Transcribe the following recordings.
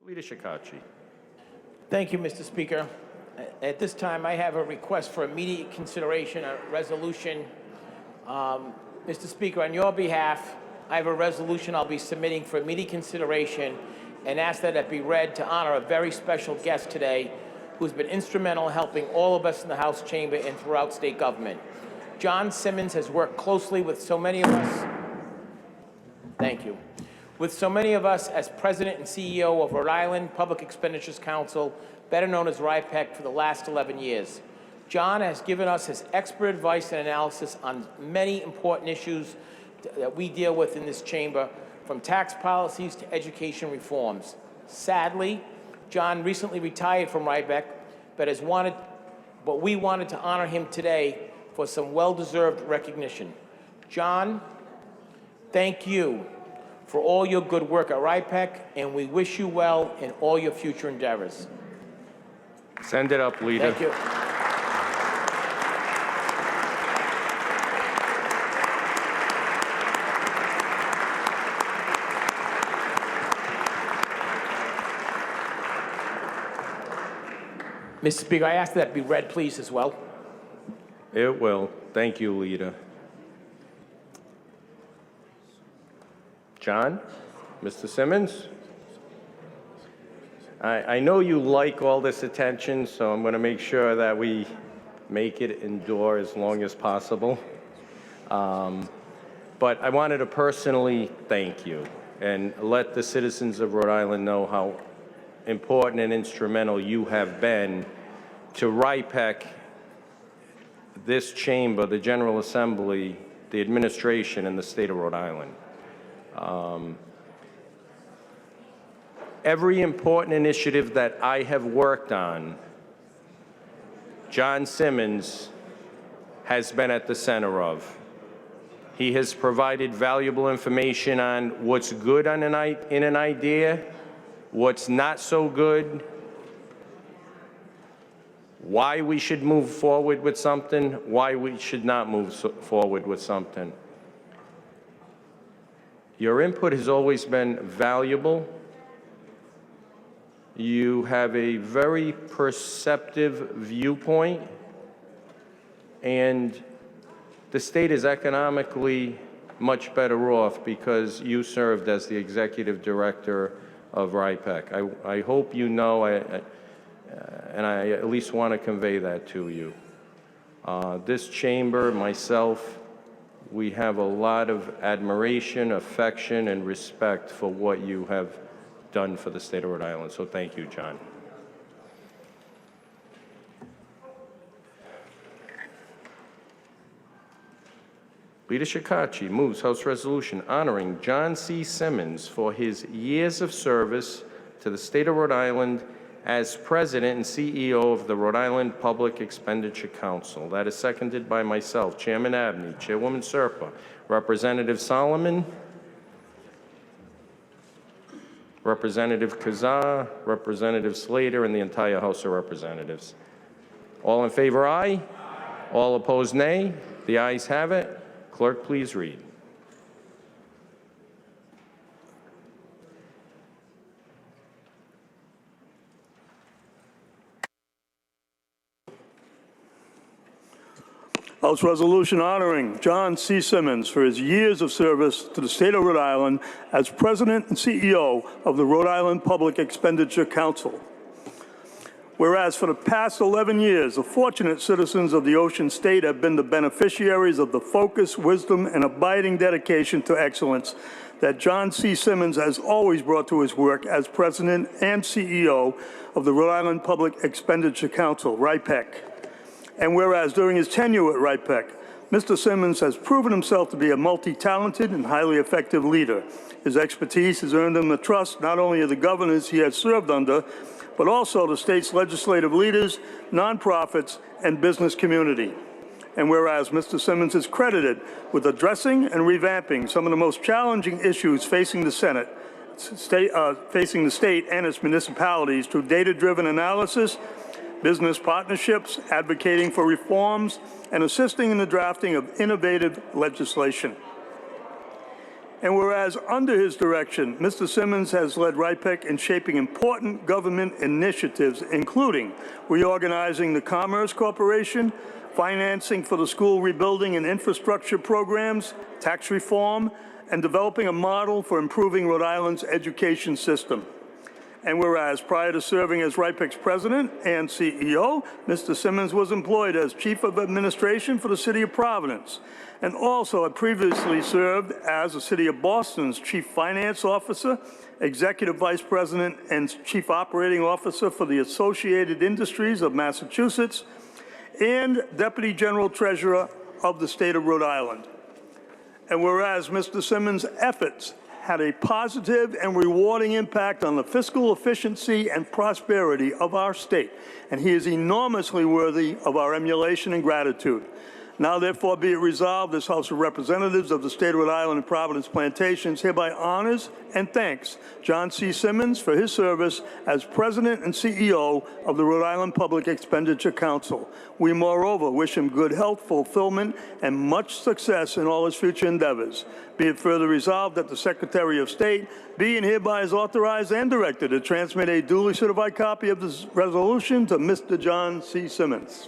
Leader Shikachi. Thank you, Mr. Speaker. At this time, I have a request for immediate consideration, a resolution. Mr. Speaker, on your behalf, I have a resolution I'll be submitting for immediate consideration and ask that it be read to honor a very special guest today who's been instrumental in helping all of us in the House chamber and throughout state government. John Simmons has worked closely with so many of us. Thank you. With so many of us as President and CEO of Rhode Island Public Expenditures Council, better known as RIPEC, for the last 11 years. John has given us his expert advice and analysis on many important issues that we deal with in this chamber, from tax policies to education reforms. Sadly, John recently retired from RIPEC, but we wanted to honor him today for some well-deserved recognition. John, thank you for all your good work at RIPEC, and we wish you well in all your future endeavors. Send it up, Leader. Thank you. Mr. Speaker, I ask that be read, please, as well. It will. Thank you, Leader. John? Mr. Simmons? I know you like all this attention, so I'm going to make sure that we make it endure as long as possible. But I wanted to personally thank you and let the citizens of Rhode Island know how important and instrumental you have been to RIPEC, this chamber, the General Assembly, the administration, and the state of Rhode Island. Every important initiative that I have worked on, John Simmons has been at the center of. He has provided valuable information on what's good in an idea, what's not so good, why we should move forward with something, why we should not move forward with something. Your input has always been valuable. You have a very perceptive viewpoint, and the state is economically much better off because you served as the executive director of RIPEC. I hope you know, and I at least want to convey that to you. This chamber, myself, we have a lot of admiration, affection, and respect for what you have done for the state of Rhode Island. So thank you, John. Leader Shikachi moves House Resolution honoring John C. Simmons for his years of service to the state of Rhode Island as President and CEO of the Rhode Island Public Expenditure Council. That is seconded by myself, Chairman Abney, Chairwoman Serpa, Representative Solomon, Representative Kazar, Representative Slater, and the entire House of Representatives. All in favor, aye. All opposed, nay. The ayes have it. Clerk, please read. House Resolution honoring John C. Simmons for his years of service to the state of Rhode Island as President and CEO of the Rhode Island Public Expenditure Council. Whereas for the past 11 years, the fortunate citizens of the Ocean State have been the beneficiaries of the focus, wisdom, and abiding dedication to excellence that John C. Simmons has always brought to his work as President and CEO of the Rhode Island Public Expenditure Council, RIPEC. And whereas during his tenure at RIPEC, Mr. Simmons has proven himself to be a multi-talented and highly effective leader. His expertise has earned him the trust not only of the governors he has served under, but also the state's legislative leaders, nonprofits, and business community. And whereas Mr. Simmons is credited with addressing and revamping some of the most challenging issues facing the state and its municipalities through data-driven analysis, business partnerships, advocating for reforms, and assisting in the drafting of innovative legislation. And whereas under his direction, Mr. Simmons has led RIPEC in shaping important government initiatives, including reorganizing the Commerce Corporation, financing for the school rebuilding and infrastructure programs, tax reform, and developing a model for improving Rhode Island's education system. And whereas prior to serving as RIPEC's president and CEO, Mr. Simmons was employed as chief of administration for the city of Providence, and also had previously served as the city of Boston's chief finance officer, executive vice president, and chief operating officer for the Associated Industries of Massachusetts, and deputy general treasurer of the state of Rhode Island. And whereas Mr. Simmons' efforts had a positive and rewarding impact on the fiscal efficiency and prosperity of our state, and he is enormously worthy of our emulation and gratitude. Now, therefore, be it resolved, this House of Representatives of the State of Rhode Island and Providence Plantations hereby honors and thanks John C. Simmons for his service as President and CEO of the Rhode Island Public Expenditure Council. We, moreover, wish him good health, fulfillment, and much success in all his future endeavors. Be it further resolved that the Secretary of State be and hereby is authorized and directed to transmit a duly certified copy of this resolution to Mr. John C. Simmons.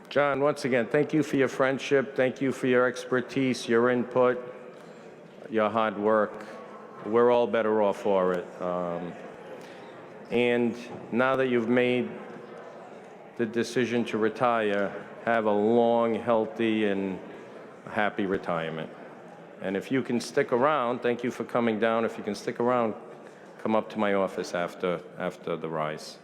John, once again, thank you for your friendship. Thank you for your expertise, your input, your hard work. We're all better off for it. And now that you've made the decision to retire, have a long, healthy, and happy retirement. And if you can stick around, thank you for coming down. If you can stick around, come up to my office after the rise.